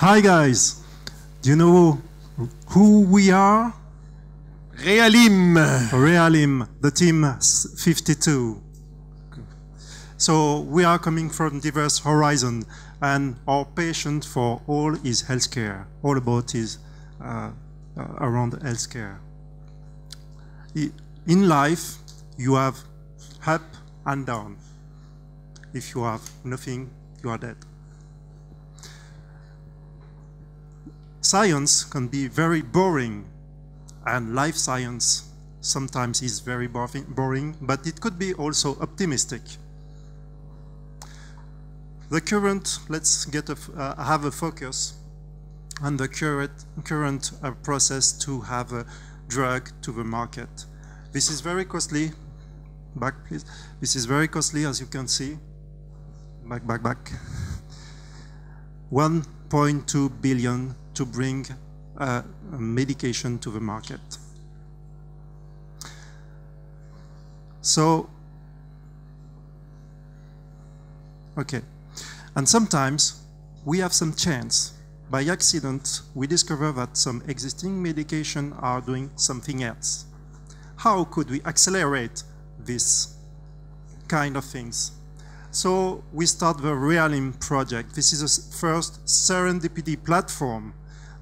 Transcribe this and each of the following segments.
Hi guys, do you know who we are? Realim. Realim, the team 52. So we are coming from diverse horizons, and our passion for all is healthcare. All about is around healthcare. In life, you have up and down. If you have nothing, you are dead. Science can be very boring, and life science sometimes is very boring, but it could be also optimistic. The current, let's have a focus on the current process to have a drug to the market. This is very costly. Back, please. This is very costly, as you can see. Back. 1.2 billion to bring a medication to the market. So, okay. And sometimes we have some chance. By accident, we discover that some existing medication are doing something else. How could we accelerate this kind of things? So we start the Realim project. This is the first serendipity platform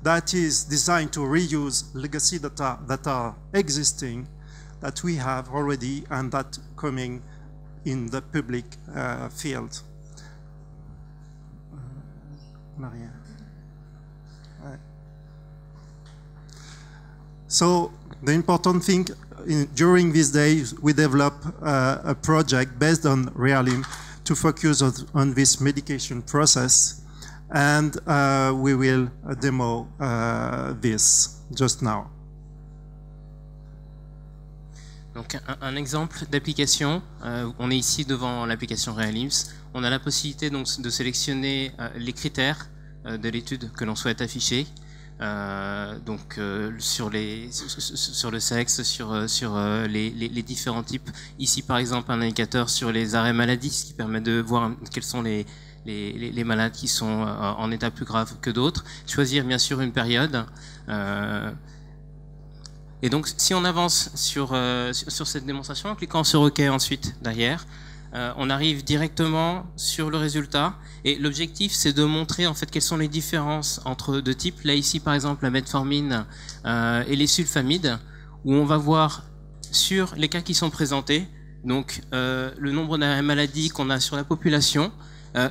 that is designed to reuse legacy data that are existing, that we have already, and that coming in the public field. Maria. So the important thing during these days, we develop a project based on Realim to focus on this medication process, and we will demo this just now. Donc un exemple d'application, on est ici devant l'application Realims. On a la possibilité donc de sélectionner les critères de l'étude que l'on souhaite afficher. Sur le sexe, sur les différents types. Ici par exemple un indicateur sur les arrêts maladie, ce qui permet de voir quels sont les malades qui sont en état plus grave que d'autres. Choisir bien sûr une période. Et donc si on avance sur cette démonstration, en cliquant sur OK ensuite derrière, on arrive directement sur le résultat, et l'objectif c'est de montrer en fait quelles sont les différences entre deux types. Là ici par exemple la metformine et les sulfamides, où on va voir sur les cas qui sont présentés, donc le nombre d'arrêts maladie qu'on a sur la population,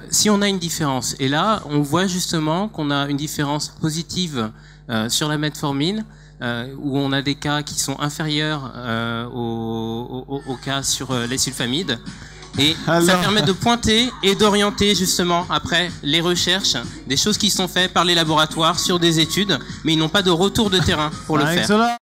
si on a une différence. Et là on voit justement qu'on a une différence positive sur la metformine, où on a des cas qui sont inférieurs aux cas sur les sulfamides. Et ça permet de pointer et d'orienter justement après les recherches, des choses qui sont faites par les laboratoires sur des études, mais ils n'ont pas de retour de terrain pour le faire.